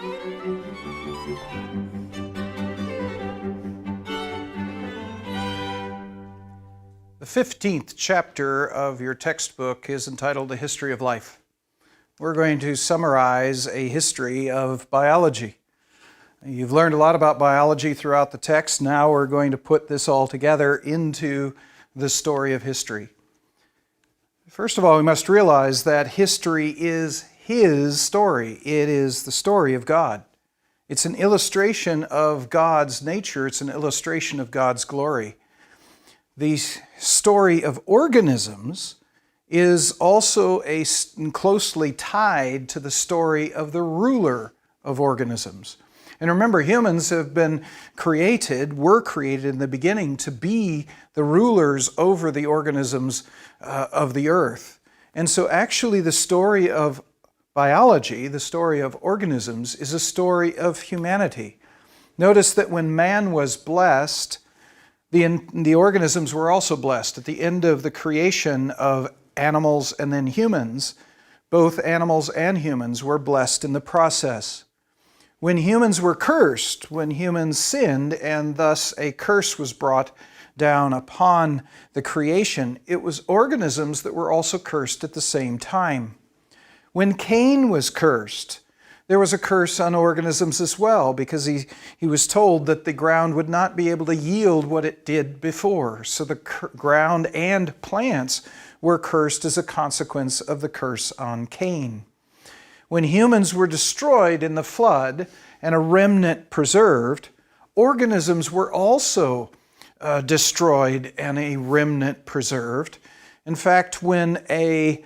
The 15th chapter of your textbook is entitled The History of Life. We're going to summarize a history of biology. You've learned a lot about biology throughout the text. Now we're going to put this all together into the story of history. First of all, we must realize that history is His story. It is the story of God. It's an illustration of God's nature. It's an illustration of God's glory. The story of organisms is also closely tied to the story of the ruler of organisms. And remember, humans have been were created in the beginning to be the rulers over the organisms of the earth. And so actually the story of biology, the story of organisms, is a story of humanity. Notice that when man was blessed, the organisms were also blessed. At the end of the creation of animals and then humans, both animals and humans were blessed in the process. When humans were cursed, when humans sinned, and thus a curse was brought down upon the creation, it was organisms that were also cursed at the same time. When Cain was cursed, there was a curse on organisms as well, because he was told that the ground would not be able to yield what it did before. So the ground and plants were cursed as a consequence of the curse on Cain. When humans were destroyed in the flood and a remnant preserved, organisms were also destroyed and a remnant preserved. In fact, when a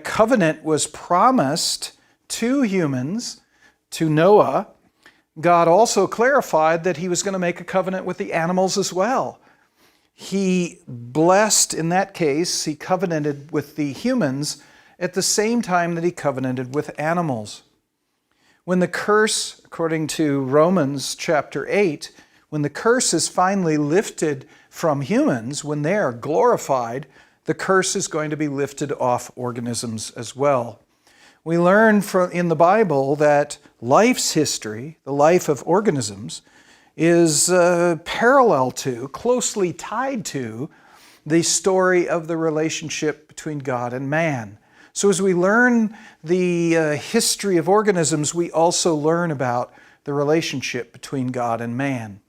covenant was promised to humans, to Noah, God also clarified that He was going to make a covenant with the animals as well. He blessed, in that case, He covenanted with the humans at the same time that He covenanted with animals. When the curse, according to Romans chapter 8, when the curse is finally lifted from humans, when they are glorified, the curse is going to be lifted off organisms as well. We learn in the Bible that life's history, the life of organisms, is parallel to, closely tied to, the story of the relationship between God and man. So as we learn the history of organisms, we also learn about the relationship between God and man.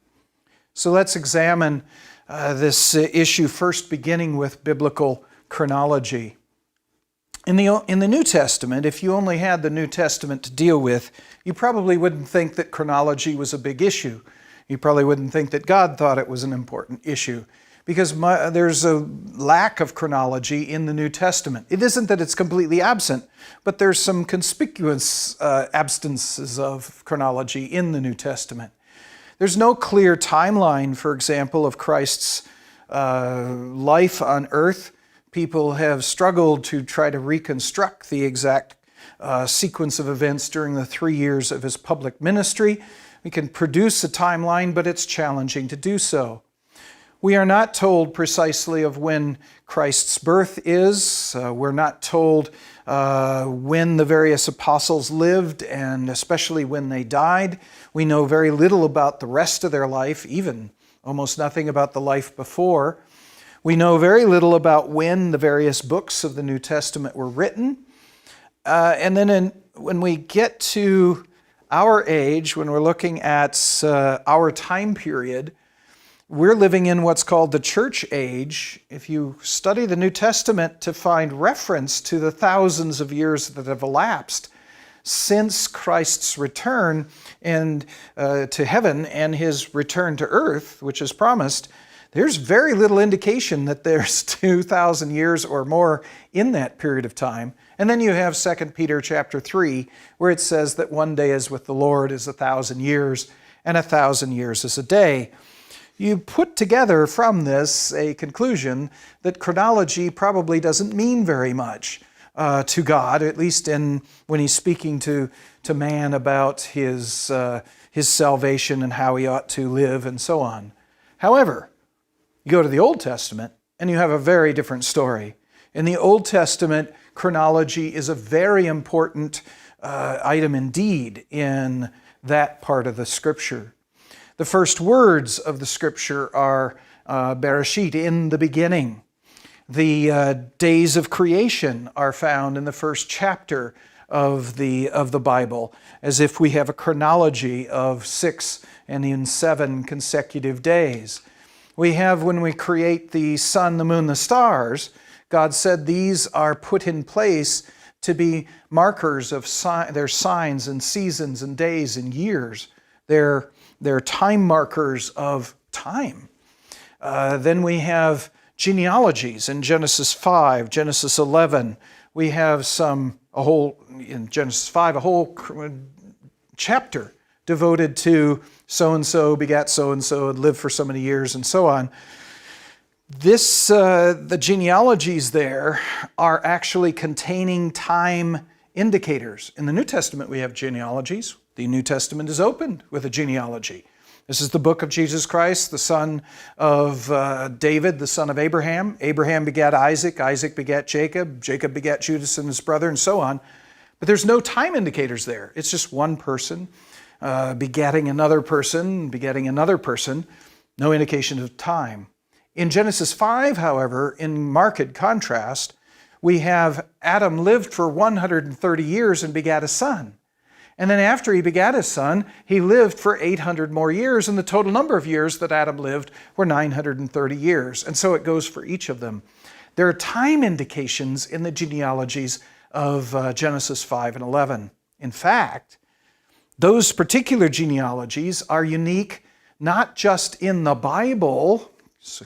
So let's examine this issue first, beginning with biblical chronology. In the New Testament, if you only had the New Testament to deal with, you probably wouldn't think that chronology was a big issue. You probably wouldn't think that God thought it was an important issue, because there's a lack of chronology in the New Testament. It isn't that it's completely absent, but there's some conspicuous absences of chronology in the New Testament. There's no clear timeline, for example, of Christ's life on earth. People have struggled to try to reconstruct the exact sequence of events during the 3 years of His public ministry. We can produce a timeline, but it's challenging to do so. We are not told precisely of when Christ's birth is. We're not told when the various apostles lived, and especially when they died. We know very little about the rest of their life, even almost nothing about the life before. We know very little about when the various books of the New Testament were written. And then when we get to our age, when we're looking at our time period, we're living in what's called the church age. If you study the New Testament to find reference to the thousands of years that have elapsed since Christ's return to heaven and His return to earth, which is promised, there's very little indication that there's 2,000 years or more in that period of time. And then you have 2 Peter chapter 3, where it says that one day is with the Lord is 1,000 years, and 1,000 years is a day. You put together from this a conclusion that chronology probably doesn't mean very much to God, at least when He's speaking to man about his salvation and how he ought to live and so on. However, you go to the Old Testament and you have a very different story. In the Old Testament, chronology is a very important item indeed in that part of the Scripture. The first words of the Scripture are Bereshit, in the beginning. The days of creation are found in the first chapter of the Bible, as if we have a chronology of 6 and even 7 consecutive days. We have, when we create the sun, the moon, the stars, God said these are put in place to be markers of their signs and seasons and days and years. They're time markers of time. Then we have genealogies in Genesis 5, Genesis 11. We have in Genesis 5, a whole chapter devoted to so-and-so begat so-and-so and lived for so many years and so on. The genealogies there are actually containing time indicators. In the New Testament we have genealogies. The New Testament is opened with a genealogy. This is the book of Jesus Christ, the son of David, the son of Abraham. Abraham begat Isaac, Isaac begat Jacob, Jacob begat Judas and his brother, and so on. But there's no time indicators there. It's just one person begetting another person, no indication of time. In Genesis 5, however, in marked contrast, we have Adam lived for 130 years and begat a son. And then after he begat his son, he lived for 800 more years, and the total number of years that Adam lived were 930 years. And so it goes for each of them. There are time indications in the genealogies of Genesis 5 and 11. In fact, those particular genealogies are unique not just in the Bible,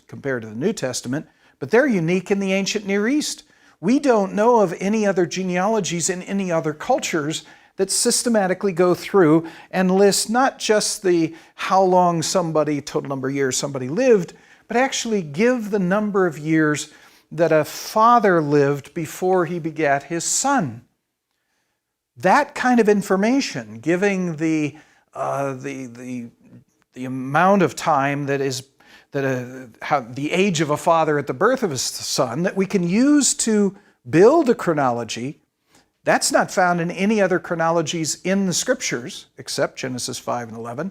compared to the New Testament, but they're unique in the ancient Near East. We don't know of any other genealogies in any other cultures that systematically go through and list not just the how long total number of years somebody lived, but actually give the number of years that a father lived before he begat his son. That kind of information, giving the amount of time the age of a father at the birth of his son, that we can use to build a chronology. That's not found in any other chronologies in the Scriptures, except Genesis 5 and 11.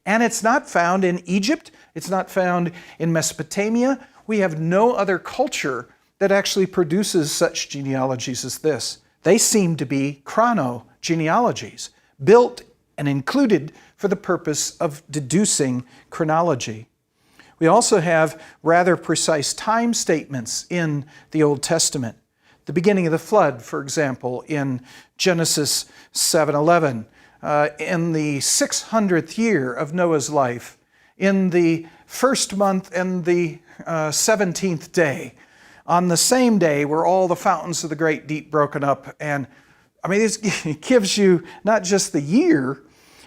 And it's not found in Egypt. It's not found in Mesopotamia. We have no other culture that actually produces such genealogies as this. They seem to be chrono-genealogies, built and included for the purpose of deducing chronology. We also have rather precise time statements in the Old Testament. The beginning of the flood, for example, in Genesis 7:11, in the 600th year of Noah's life, in the first month and the 17th day, on the same day were all the fountains of the great deep broken up. And it gives you not just the year,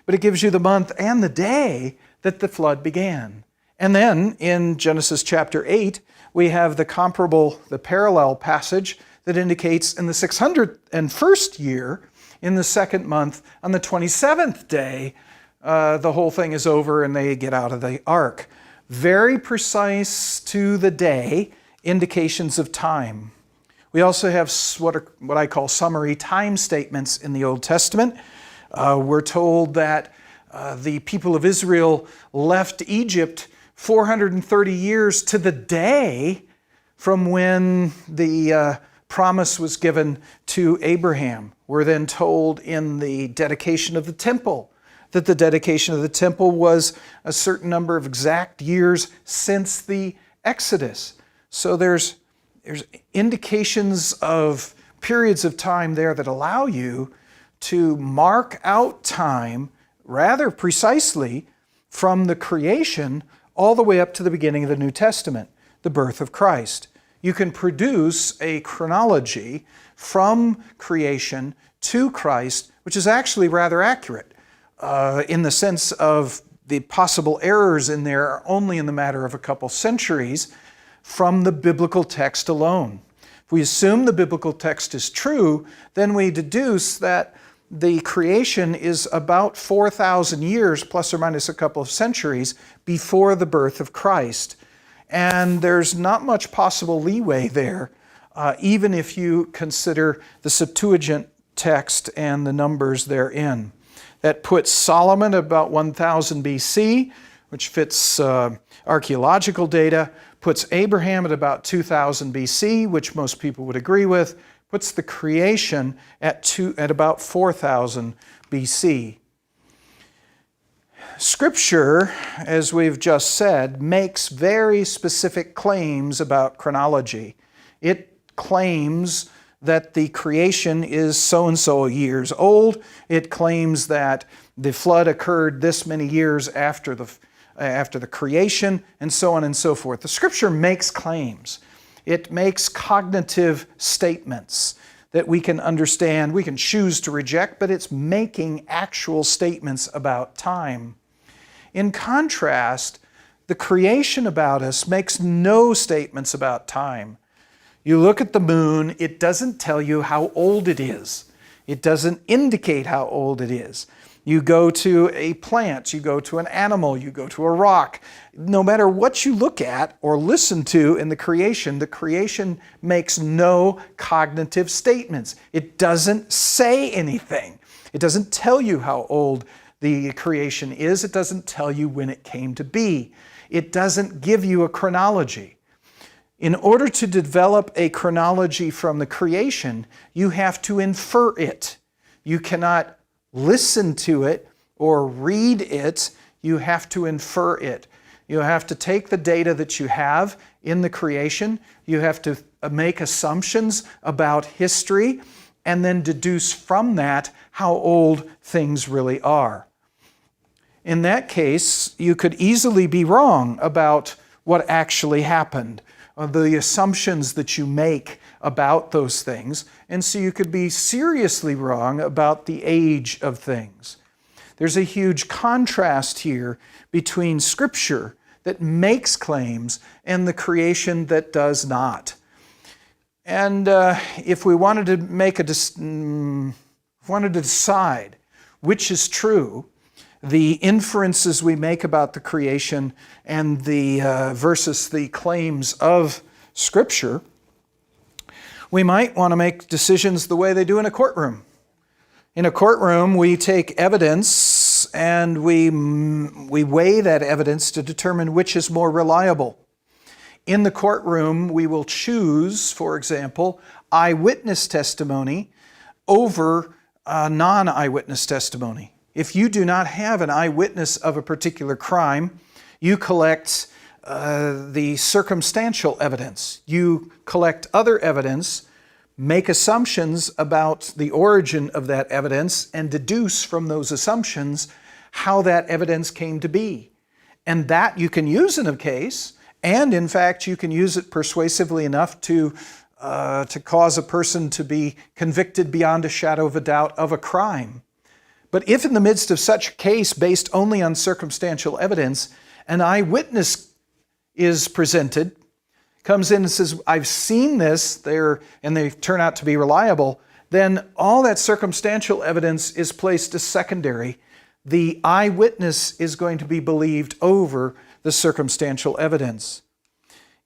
but it gives you the month and the day that the flood began. And then in Genesis chapter 8, we have the parallel passage that indicates in the 601st year, in the second month, on the 27th day, the whole thing is over and they get out of the ark. Very precise to the day indications of time. We also have what I call summary time statements in the Old Testament. We're told that the people of Israel left Egypt 430 years to the day from when the promise was given to Abraham. We're then told in the dedication of the temple that the dedication of the temple was a certain number of exact years since the Exodus. So there's indications of periods of time there that allow you to mark out time rather precisely from the creation all the way up to the beginning of the New Testament, the birth of Christ. You can produce a chronology from creation to Christ, which is actually rather accurate in the sense of the possible errors in there are only in the matter of a couple centuries from the biblical text alone. If we assume the biblical text is true, then we deduce that the creation is about 4,000 years, plus or minus a couple of centuries, before the birth of Christ. And there's not much possible leeway there, even if you consider the Septuagint text and the numbers therein. That puts Solomon at about 1000 BC, which fits archaeological data, puts Abraham at about 2000 BC, which most people would agree with, puts the creation at about 4000 BC. Scripture, as we've just said, makes very specific claims about chronology. It claims that the creation is so-and-so years old. It claims that the flood occurred this many years after the creation, and so on and so forth. The Scripture makes claims. It makes cognitive statements that we can understand, we can choose to reject, but it's making actual statements about time. In contrast, the creation about us makes no statements about time. You look at the moon, it doesn't tell you how old it is. It doesn't indicate how old it is. You go to a plant, you go to an animal, you go to a rock. No matter what you look at or listen to in the creation makes no cognitive statements. It doesn't say anything. It doesn't tell you how old the creation is. It doesn't tell you when it came to be. It doesn't give you a chronology. In order to develop a chronology from the creation, you have to infer it. You cannot listen to it or read it. You have to infer it. You have to take the data that you have in the creation. You have to make assumptions about history and then deduce from that how old things really are. In that case, you could easily be wrong about what actually happened, the assumptions that you make about those things, and so you could be seriously wrong about the age of things. There's a huge contrast here between Scripture that makes claims and the creation that does not. And if we wanted to decide which is true, the inferences we make about the creation and versus the claims of Scripture, we might want to make decisions the way they do in a courtroom. In a courtroom, we take evidence and we weigh that evidence to determine which is more reliable. In the courtroom, we will choose, for example, eyewitness testimony over non-eyewitness testimony. If you do not have an eyewitness of a particular crime, you collect the circumstantial evidence. You collect other evidence, make assumptions about the origin of that evidence, and deduce from those assumptions how that evidence came to be. And that you can use in a case, and in fact you can use it persuasively enough to cause a person to be convicted beyond a shadow of a doubt of a crime. But if in the midst of such a case based only on circumstantial evidence, an eyewitness is presented, comes in and says, I've seen this, and they turn out to be reliable, then all that circumstantial evidence is placed as secondary. The eyewitness is going to be believed over the circumstantial evidence.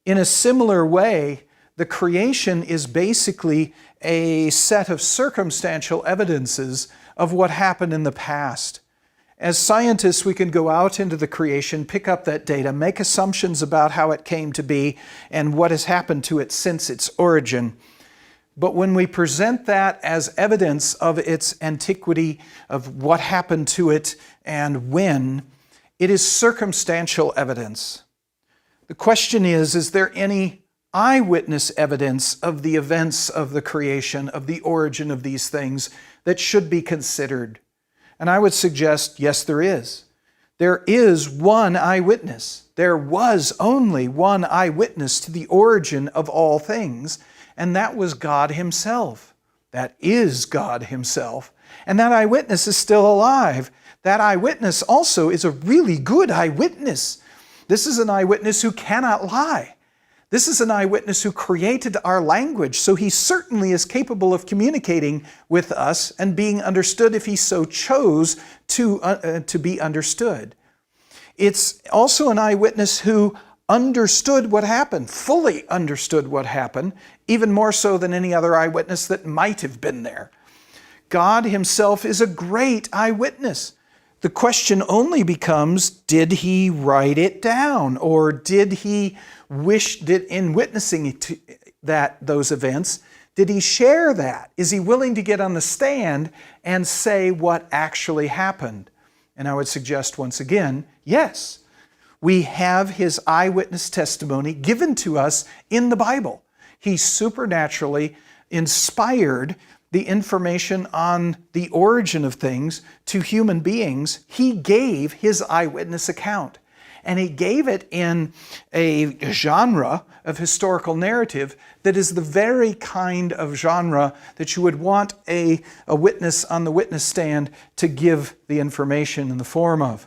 In a similar way, the creation is basically a set of circumstantial evidences of what happened in the past. As scientists, we can go out into the creation, pick up that data, make assumptions about how it came to be and what has happened to it since its origin. But when we present that as evidence of its antiquity, of what happened to it and when, it is circumstantial evidence. The question is there any eyewitness evidence of the events of the creation, of the origin of these things that should be considered? And I would suggest, yes, there is. There is one eyewitness. There was only one eyewitness to the origin of all things, and that was God Himself. That is God Himself. And that eyewitness is still alive. That eyewitness also is a really good eyewitness. This is an eyewitness who cannot lie. This is an eyewitness who created our language, so he certainly is capable of communicating with us and being understood if he so chose to be understood. It's also an eyewitness who understood what happened, fully understood what happened, even more so than any other eyewitness that might have been there. God himself is a great eyewitness. The question only becomes, did he write it down? Or did he in witnessing those events, did he share that? Is he willing to get on the stand and say what actually happened? And I would suggest once again, yes. We have his eyewitness testimony given to us in the Bible. He supernaturally inspired the information on the origin of things to human beings. He gave his eyewitness account. And he gave it in a genre of historical narrative that is the very kind of genre that you would want a witness on the witness stand to give the information in the form of.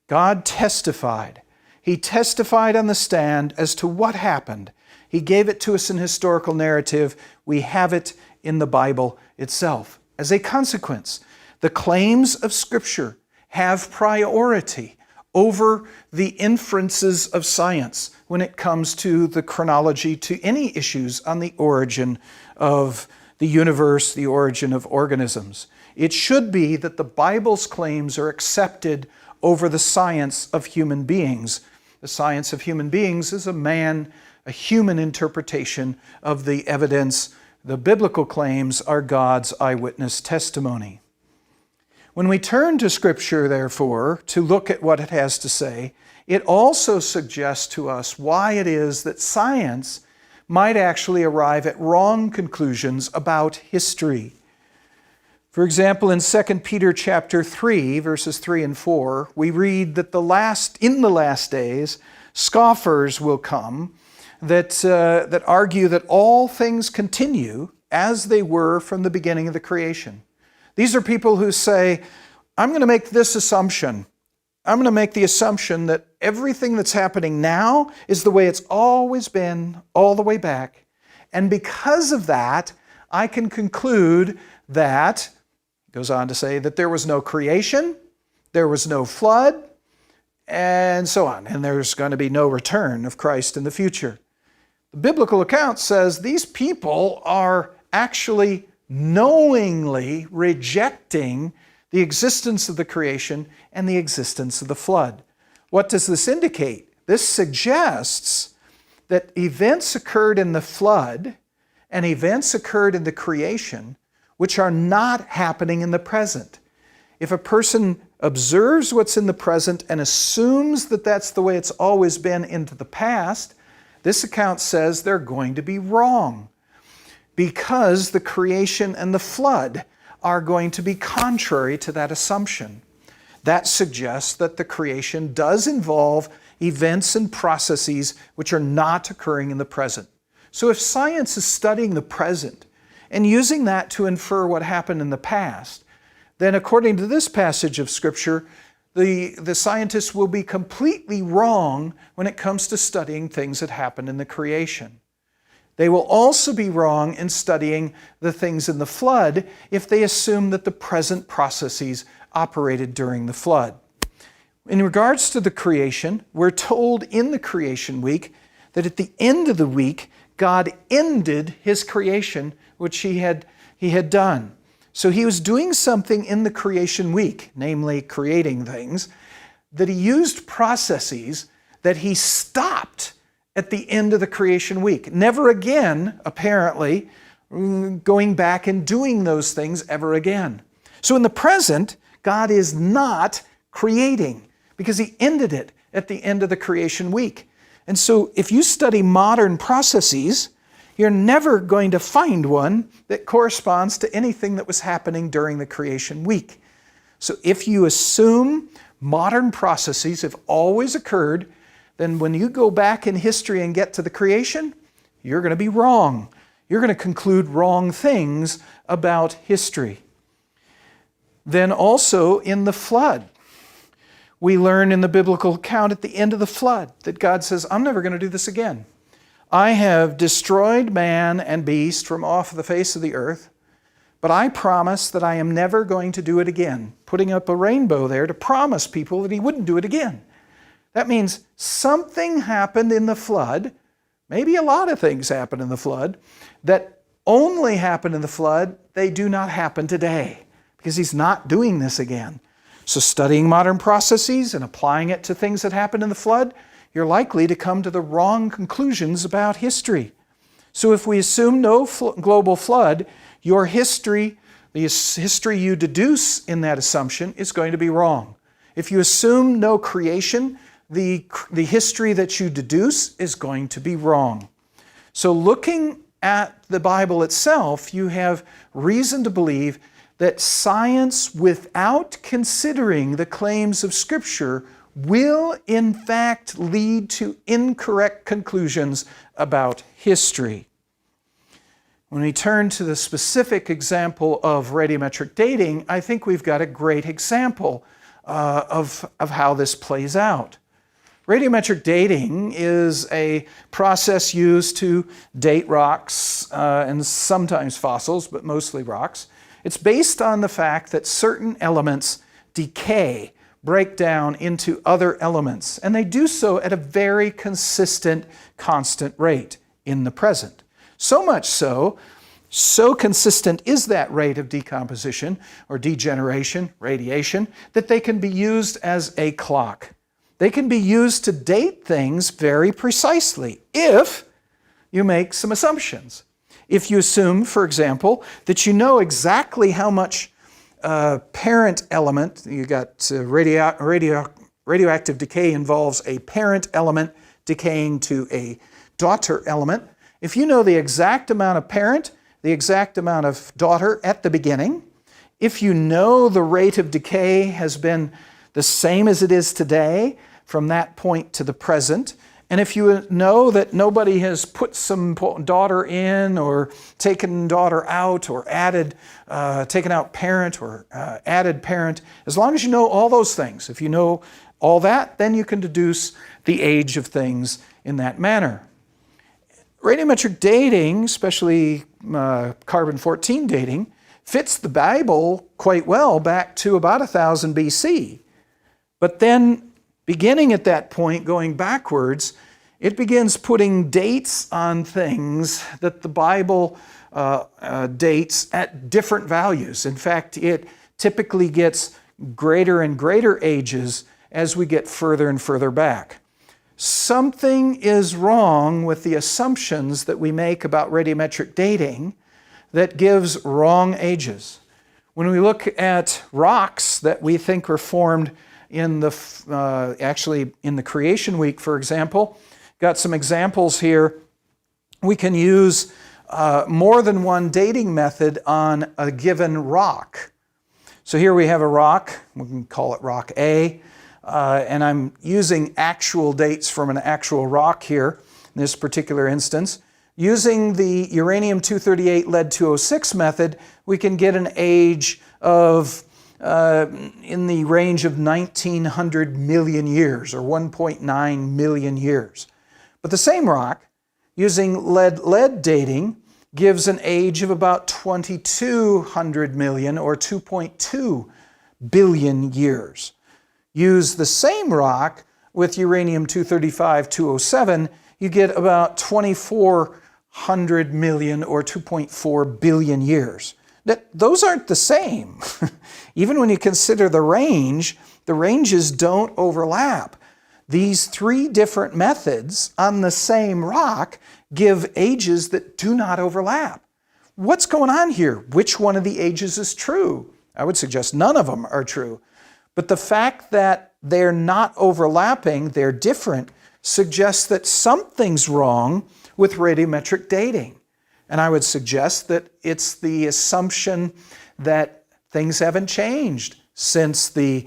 God testified. He testified on the stand as to what happened. He gave it to us in historical narrative. We have it in the Bible itself. As a consequence, the claims of Scripture have priority over the inferences of science when it comes to the chronology, to any issues on the origin of the universe, the origin of organisms. It should be that the Bible's claims are accepted over the science of human beings. The science of human beings is a human interpretation of the evidence. The biblical claims are God's eyewitness testimony. When we turn to Scripture, therefore, to look at what it has to say, it also suggests to us why it is that science might actually arrive at wrong conclusions about history. For example, in 2 Peter chapter 3, verses 3 and 4, we read that in the last days, scoffers will come that argue that all things continue as they were from the beginning of the creation. These are people who say, I'm going to make this assumption. I'm going to make the assumption that everything that's happening now is the way it's always been, all the way back. And because of that, I can conclude that, goes on to say, that there was no creation, there was no flood, and so on. And there's going to be no return of Christ in the future. The biblical account says these people are actually knowingly rejecting the existence of the creation and the existence of the flood. What does this indicate? This suggests that events occurred in the flood and events occurred in the creation which are not happening in the present. If a person observes what's in the present and assumes that that's the way it's always been into the past, this account says they're going to be wrong, because the creation and the flood are going to be contrary to that assumption. That suggests that the creation does involve events and processes which are not occurring in the present. So if science is studying the present and using that to infer what happened in the past, then according to this passage of Scripture, the scientists will be completely wrong when it comes to studying things that happened in the creation. They will also be wrong in studying the things in the flood if they assume that the present processes operated during the flood. In regards to the creation, we're told in the creation week that at the end of the week, God ended his creation, which he had done. So he was doing something in the creation week, namely creating things, that he used processes that he stopped at the end of the creation week. Never again, apparently, going back and doing those things ever again. So in the present, God is not creating because he ended it at the end of the creation week. And so if you study modern processes, you're never going to find one that corresponds to anything that was happening during the creation week. So if you assume modern processes have always occurred, then when you go back in history and get to the creation, you're going to be wrong. You're going to conclude wrong things about history. Then also in the flood, we learn in the biblical account at the end of the flood that God says, I'm never going to do this again. I have destroyed man and beast from off the face of the earth, but I promise that I am never going to do it again. Putting up a rainbow there to promise people that he wouldn't do it again. That means something happened in the flood, maybe a lot of things happened in the flood, that only happened in the flood, they do not happen today, because he's not doing this again. So studying modern processes and applying it to things that happened in the flood, you're likely to come to the wrong conclusions about history. So if we assume no global flood, your history, the history you deduce in that assumption, is going to be wrong. If you assume no creation, the history that you deduce is going to be wrong. So looking at the Bible itself, you have reason to believe that science, without considering the claims of Scripture, will in fact lead to incorrect conclusions about history. When we turn to the specific example of radiometric dating, I think we've got a great example of how this plays out. Radiometric dating is a process used to date rocks and sometimes fossils, but mostly rocks. It's based on the fact that certain elements decay, break down into other elements, and they do so at a very consistent, constant rate in the present. So much so consistent is that rate of decomposition or degeneration, radiation, that they can be used as a clock. They can be used to date things very precisely if you make some assumptions. If you assume, for example, that you know exactly how much parent element, you got radioactive decay involves a parent element decaying to a daughter element. If you know the exact amount of parent, the exact amount of daughter at the beginning, if you know the rate of decay has been the same as it is today from that point to the present, and if you know that nobody has put some daughter in or taken daughter out or added, taken out parent or added parent, as long as you know all those things, if you know all that, then you can deduce the age of things in that manner. Radiometric dating, especially carbon-14 dating, fits the Bible quite well back to about 1000 BC. But then, beginning at that point, going backwards, it begins putting dates on things that the Bible dates at different values. In fact, it typically gets greater and greater ages as we get further and further back. Something is wrong with the assumptions that we make about radiometric dating that gives wrong ages. When we look at rocks that we think were formed in actually in the creation week, for example, got some examples here. We can use more than one dating method on a given rock. So here we have a rock, we can call it rock A, and I'm using actual dates from an actual rock here in this particular instance. Using the uranium-238 lead-206 method, we can get an age of in the range of 1900 million years or 1.9 million years. But the same rock, using lead-lead dating, gives an age of about 2200 million or 2.2 billion years. Use the same rock with uranium-235-207, you get about 2400 million or 2.4 billion years. Those aren't the same. Even when you consider the ranges don't overlap. These three different methods on the same rock give ages that do not overlap. What's going on here? Which one of the ages is true? I would suggest none of them are true. But the fact that they're not overlapping, they're different, suggests that something's wrong with radiometric dating. And I would suggest that it's the assumption that things haven't changed since the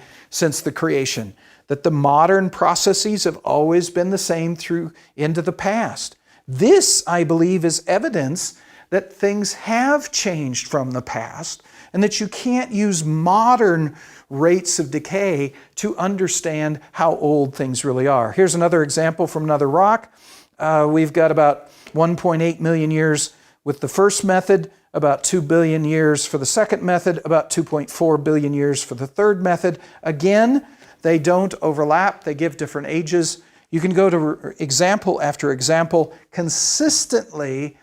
creation, that the modern processes have always been the same through into the past. This, I believe, is evidence that things have changed from the past and that you can't use modern rates of decay to understand how old things really are. Here's another example from another rock. We've got about 1.8 million years with the first method, about 2 billion years for the second method, about 2.4 billion years for the third method. Again, they don't overlap, they give different ages. You can go to example after example. Consistently,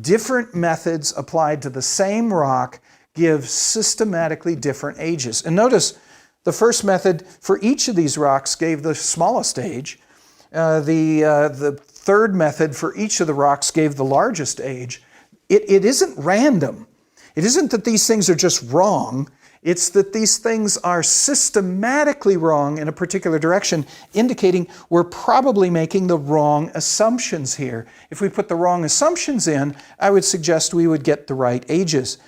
different methods applied to the same rock give systematically different ages. And notice, the first method for each of these rocks gave the smallest age. The third method for each of the rocks gave the largest age. It isn't random. It isn't that these things are just wrong. It's that these things are systematically wrong in a particular direction, indicating we're probably making the wrong assumptions here. If we put the wrong assumptions in, I would suggest we would get the right ages.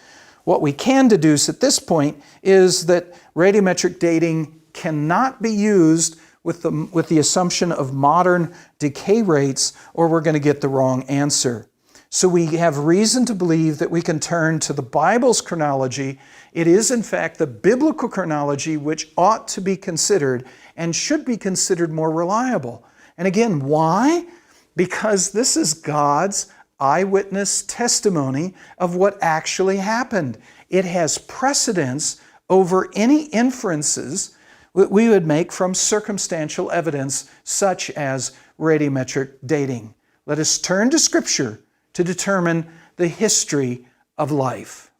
What we can deduce at this point is that radiometric dating cannot be used with the assumption of modern decay rates, or we're going to get the wrong answer. So we have reason to believe that we can turn to the Bible's chronology. It is, in fact, the biblical chronology which ought to be considered and should be considered more reliable. And again, why? Because this is God's eyewitness testimony of what actually happened. It has precedence over any inferences that we would make from circumstantial evidence such as radiometric dating. Let us turn to Scripture to determine the history of life.